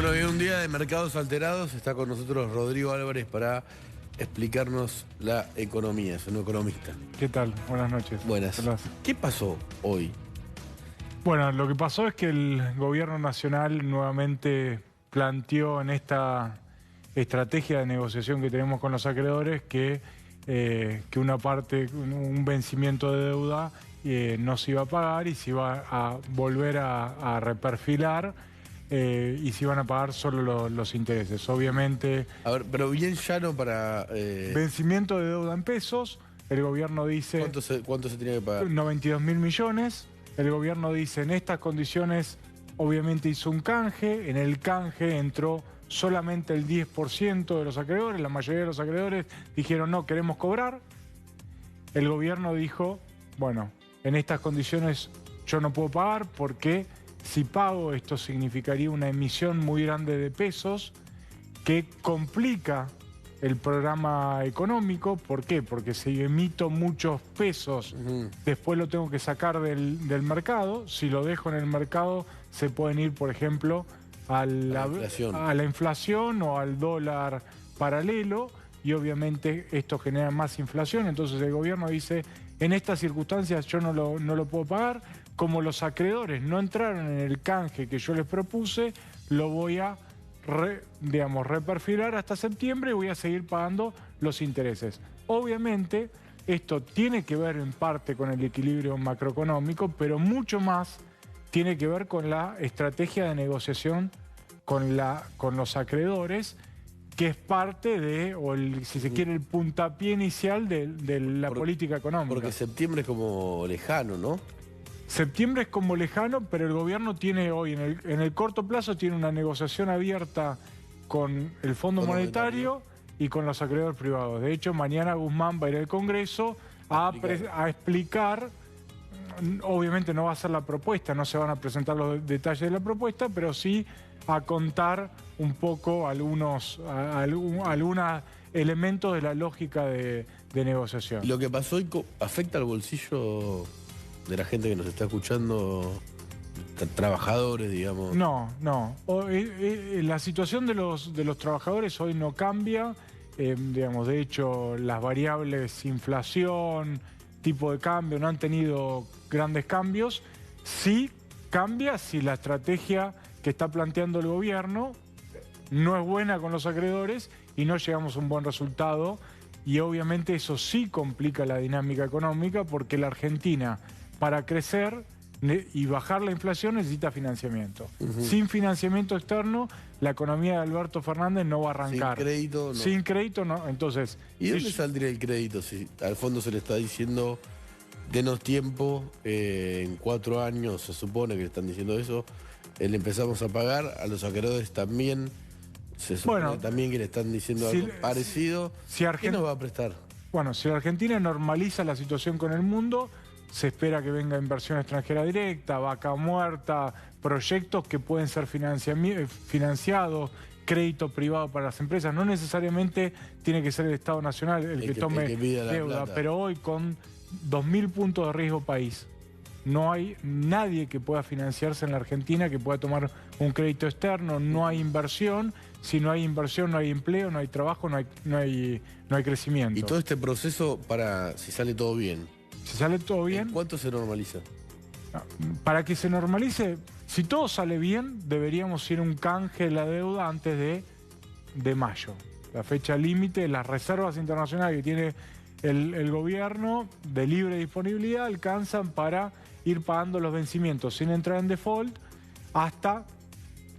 Bueno, hoy en un día de mercados alterados está con nosotros Rodrigo Álvarez para explicarnos la economía. Es un economista. ¿Qué tal? Buenas noches. Buenas. Hola. ¿Qué pasó hoy? Bueno, lo que pasó es que el gobierno nacional nuevamente planteó en esta estrategia de negociación que tenemos con los acreedores que una parte, un vencimiento de deuda no se iba a pagar y se iba a volver a reperfilar y se iban a pagar solo los intereses. Obviamente... A ver, pero bien llano para... Vencimiento de deuda en pesos, el gobierno dice... ¿Cuánto se tenía que pagar? 92.000 millones. El gobierno dice, en estas condiciones, obviamente hizo un canje. En el canje entró solamente el 10% de los acreedores. La mayoría de los acreedores dijeron, no, queremos cobrar. El gobierno dijo, bueno, en estas condiciones yo no puedo pagar porque si pago esto significaría una emisión muy grande de pesos que complica el programa económico. ¿Por qué? Porque si emito muchos pesos, después lo tengo que sacar del mercado. Si lo dejo en el mercado, se pueden ir, por ejemplo, a la inflación o al dólar paralelo, y obviamente esto genera más inflación. Entonces el gobierno dice, en estas circunstancias yo no lo puedo pagar. Como los acreedores no entraron en el canje que yo les propuse, lo voy a reperfilar hasta septiembre y voy a seguir pagando los intereses. Obviamente, esto tiene que ver en parte con el equilibrio macroeconómico, pero mucho más tiene que ver con la estrategia de negociación con los acreedores, que es parte de, si se quiere, el puntapié inicial de la política económica. Porque septiembre es como lejano, ¿no? Septiembre es como lejano, pero el gobierno tiene hoy, en el corto plazo, tiene una negociación abierta con el Fondo Monetario y con los acreedores privados. De hecho, mañana Guzmán va a ir al Congreso a explicar, obviamente no va a ser la propuesta, no se van a presentar los detalles de la propuesta, pero sí a contar un poco algunos elementos de la lógica de negociación. ¿Lo que pasó hoy afecta al bolsillo de la gente que nos está escuchando, trabajadores, digamos? No. La situación de los trabajadores hoy no cambia. De hecho, las variables inflación, tipo de cambio, no han tenido grandes cambios. Sí cambia si la estrategia que está planteando el gobierno no es buena con los acreedores y no llegamos a un buen resultado. Y obviamente eso sí complica la dinámica económica, porque la Argentina, para crecer y bajar la inflación, necesita financiamiento. Sin financiamiento externo, la economía de Alberto Fernández no va a arrancar. Sin crédito, no. Sin crédito, no. Entonces, ¿y dónde saldría el crédito si al fondo se le está diciendo, denos tiempo, en 4 años se supone que le están diciendo eso, le empezamos a pagar, a los acreedores también, se supone también que le están diciendo algo parecido? ¿Quién nos va a prestar? Bueno, si la Argentina normaliza la situación con el mundo, se espera que venga inversión extranjera directa, vaca muerta, proyectos que pueden ser financiados, crédito privado para las empresas. No necesariamente tiene que ser el Estado Nacional el que tome deuda, pero hoy con 2.000 puntos de riesgo país, no hay nadie que pueda financiarse en la Argentina, que pueda tomar un crédito externo. No hay inversión. Si no hay inversión, no hay empleo, no hay trabajo, no hay crecimiento. Y todo este proceso, si sale todo bien, si sale todo bien, ¿cuánto se normaliza? Para que se normalice, si todo sale bien, deberíamos ir a un canje de la deuda antes de mayo. La fecha límite, las reservas internacionales que tiene el gobierno de libre disponibilidad alcanzan para ir pagando los vencimientos sin entrar en default hasta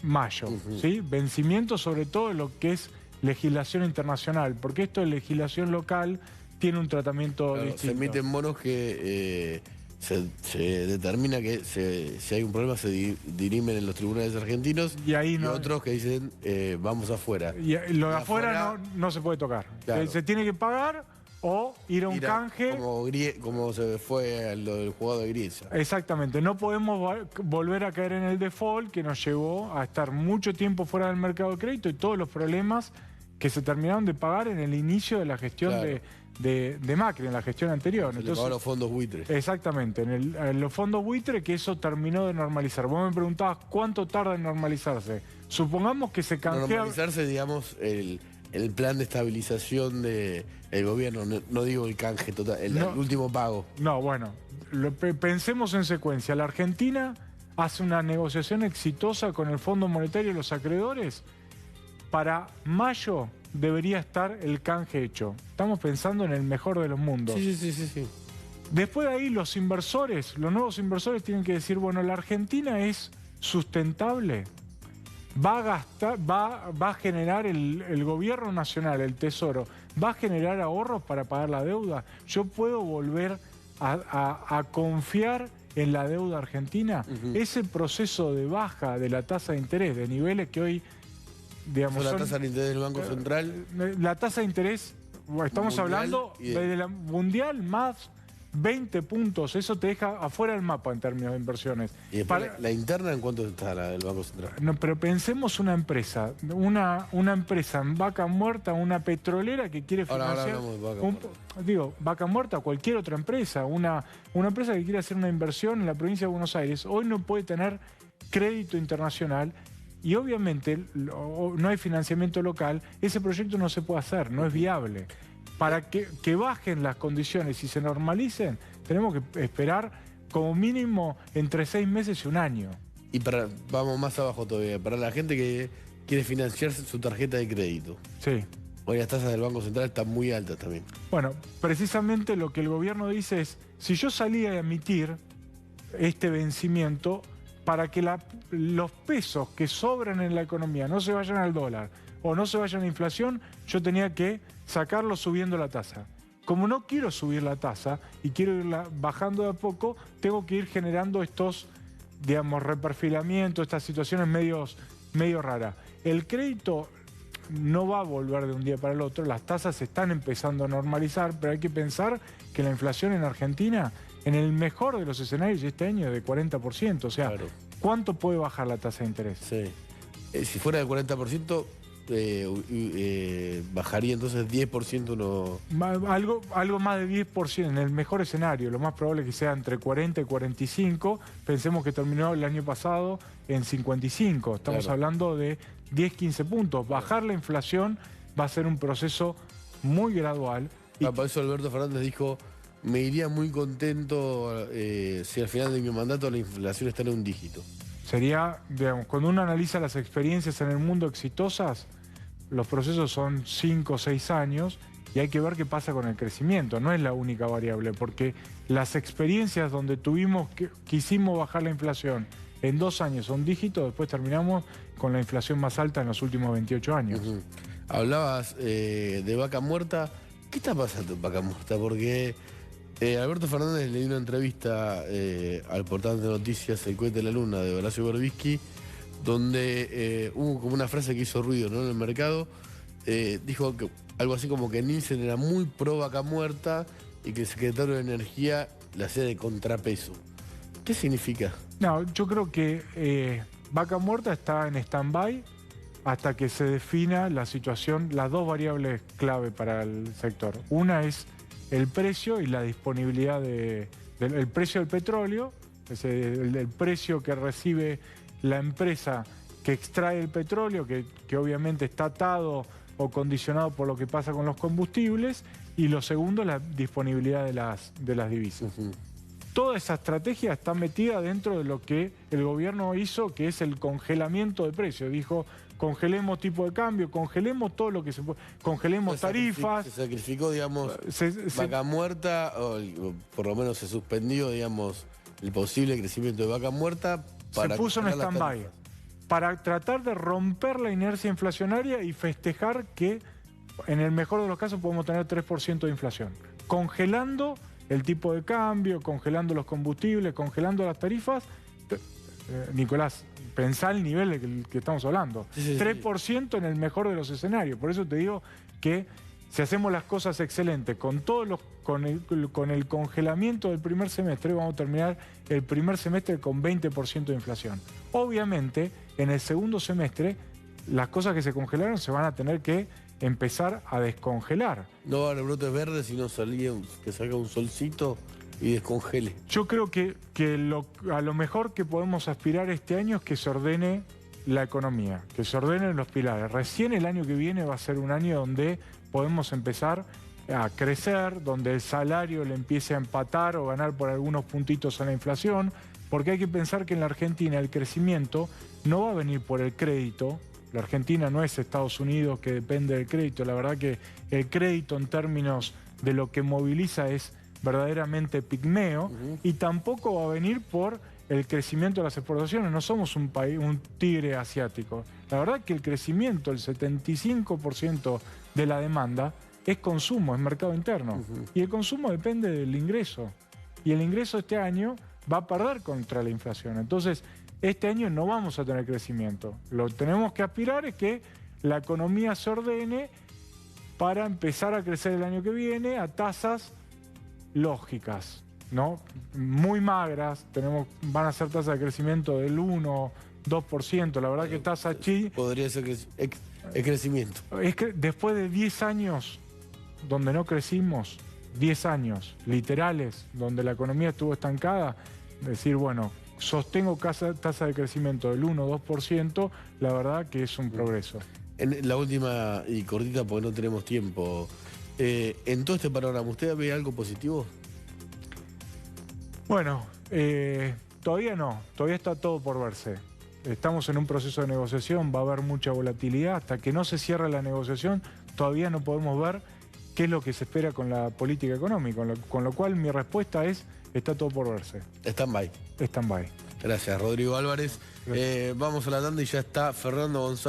mayo. ¿Sí? Vencimientos sobre todo en lo que es legislación internacional, porque esto de legislación local tiene un tratamiento distinto. Se emiten bonos que se determina que si hay un problema se dirimen en los tribunales argentinos, y otros que dicen vamos afuera. Y lo de afuera no se puede tocar. Claro. Se tiene que pagar o ir a un canje. Como se fue lo del jugador de Griezmann. Exactamente. No podemos volver a caer en el default que nos llevó a estar mucho tiempo fuera del mercado de crédito y todos los problemas que se terminaron de pagar en el inicio de la gestión de Macri en la gestión anterior. Se le pagaron los fondos buitre. Exactamente, en los fondos buitre, que eso terminó de normalizar. Vos me preguntabas cuánto tarda en normalizarse. Supongamos que se canjea... Normalizarse, digamos, el plan de estabilización del gobierno, no digo el canje total, el último pago. No, bueno, pensemos en secuencia. La Argentina hace una negociación exitosa con el Fondo Monetario y los acreedores. Para mayo debería estar el canje hecho. Estamos pensando en el mejor de los mundos. Sí. Después de ahí los inversores, los nuevos inversores tienen que decir, bueno, la Argentina es sustentable. Va a generar el gobierno nacional, el Tesoro, va a generar ahorros para pagar la deuda. Yo puedo volver a confiar en la deuda argentina. Ese proceso de baja de la tasa de interés, de niveles que hoy, digamos... La tasa de interés del Banco Central. La tasa de interés, estamos mundial, hablando de la mundial más 20 puntos, eso te deja afuera del mapa en términos de inversiones. ¿Y la interna en cuánto está la del Banco Central? No, pero pensemos una empresa en vaca muerta, una petrolera que quiere financiar... Ahora hablamos de vaca muerta. Vaca muerta o cualquier otra empresa, una empresa que quiere hacer una inversión en la provincia de Buenos Aires, hoy no puede tener crédito internacional y obviamente no hay financiamiento local, ese proyecto no se puede hacer, no es viable. Para que bajen las condiciones y se normalicen, tenemos que esperar como mínimo entre 6 meses y un año. Y vamos más abajo todavía, para la gente que quiere financiarse su tarjeta de crédito. Sí. Hoy las tasas del Banco Central están muy altas también. Bueno, precisamente lo que el gobierno dice es, si yo salía a emitir este vencimiento, para que los pesos que sobran en la economía no se vayan al dólar o no se vayan a la inflación, yo tenía que sacarlo subiendo la tasa. Como no quiero subir la tasa y quiero irla bajando de a poco, tengo que ir generando estos, digamos, reperfilamientos, estas situaciones medio raras. El crédito no va a volver de un día para el otro, las tasas se están empezando a normalizar, pero hay que pensar que la inflación en Argentina, en el mejor de los escenarios este año, es de 40%. O sea, claro. ¿Cuánto puede bajar la tasa de interés? Sí. Si fuera del 40%... bajaría entonces 10% no... Algo más de 10% en el mejor escenario. Lo más probable es que sea entre 40 y 45. Pensemos que terminó el año pasado en 55. Estamos hablando de 10-15 puntos. Bajar la inflación va a ser un proceso muy gradual. Por eso Alberto Fernández dijo, me iría muy contento si al final de mi mandato la inflación está en un dígito. Sería, digamos, cuando uno analiza las experiencias en el mundo exitosas, los procesos son 5 o 6 años y hay que ver qué pasa con el crecimiento. No es la única variable, porque las experiencias donde quisimos bajar la inflación en 2 años a un dígito, después terminamos con la inflación más alta en los últimos 28 años. Hablabas de vaca muerta. ¿Qué está pasando en vaca muerta? Porque Alberto Fernández le dio una entrevista al portal de noticias El Cohete de la Luna de Horacio Berbisky, donde hubo como una frase que hizo ruido, ¿no?, en el mercado. Dijo que algo así como que Nielsen era muy pro vaca muerta y que el secretario de Energía le hacía de contrapeso. ¿Qué significa? No, yo creo que vaca muerta está en stand-by hasta que se defina la situación, las dos variables clave para el sector. Una es el precio y la disponibilidad del precio del petróleo, el precio que recibe la empresa que extrae el petróleo, que obviamente está atado o condicionado por lo que pasa con los combustibles, y lo segundo, la disponibilidad de las divisas. Toda esa estrategia está metida dentro de lo que el gobierno hizo, que es el congelamiento de precios. Dijo, congelemos tipo de cambio, congelemos todo lo que se puede, congelemos tarifas. Se sacrificó, digamos, vaca muerta, o por lo menos se suspendió, digamos, el posible crecimiento de vaca muerta. Se puso en stand-by para tratar de romper la inercia inflacionaria y festejar que en el mejor de los casos podemos tener 3% de inflación. Congelando el tipo de cambio, congelando los combustibles, congelando las tarifas. Nicolás, pensá el nivel del que estamos hablando. 3% en el mejor de los escenarios. Por eso te digo que si hacemos las cosas excelentes con el congelamiento del primer semestre, vamos a terminar el primer semestre con 20% de inflación. Obviamente, en el segundo semestre, las cosas que se congelaron se van a tener que empezar a descongelar. No va a haber brotes verdes, sino que salga un solcito y descongele. Yo creo que a lo mejor que podemos aspirar este año es que se ordene la economía, que se ordenen los pilares. Recién el año que viene va a ser un año donde podemos empezar a crecer, donde el salario le empiece a empatar o ganar por algunos puntitos a la inflación, porque hay que pensar que en la Argentina el crecimiento no va a venir por el crédito. La Argentina no es Estados Unidos, que depende del crédito. La verdad que el crédito en términos de lo que moviliza es verdaderamente pigmeo, y tampoco va a venir por el crecimiento de las exportaciones. No somos un país, un tigre asiático. La verdad que el crecimiento, el 75% de la demanda es consumo, es mercado interno. Y el consumo depende del ingreso. Y el ingreso este año va a perder contra la inflación. Entonces, este año no vamos a tener crecimiento. Lo que tenemos que aspirar es que la economía se ordene para empezar a crecer el año que viene a tasas lógicas, ¿no? Muy magras. Van a ser tasas de crecimiento del 1, 2%. La verdad que tasa chi... Podría ser el crecimiento. Es que después de 10 años donde no crecimos, 10 años literales, donde la economía estuvo estancada, decir, bueno, sostengo tasa de crecimiento del 1 o 2%, la verdad que es un progreso. En la última y cortita, porque no tenemos tiempo, en todo este panorama, ¿usted ve algo positivo? Bueno, todavía no, todavía está todo por verse. Estamos en un proceso de negociación, va a haber mucha volatilidad. Hasta que no se cierre la negociación, todavía no podemos ver qué es lo que se espera con la política económica. Con lo cual mi respuesta es, está todo por verse. Stand-by. Stand-by. Gracias, Rodrigo Álvarez. Vamos a la tanda y ya está Fernando González.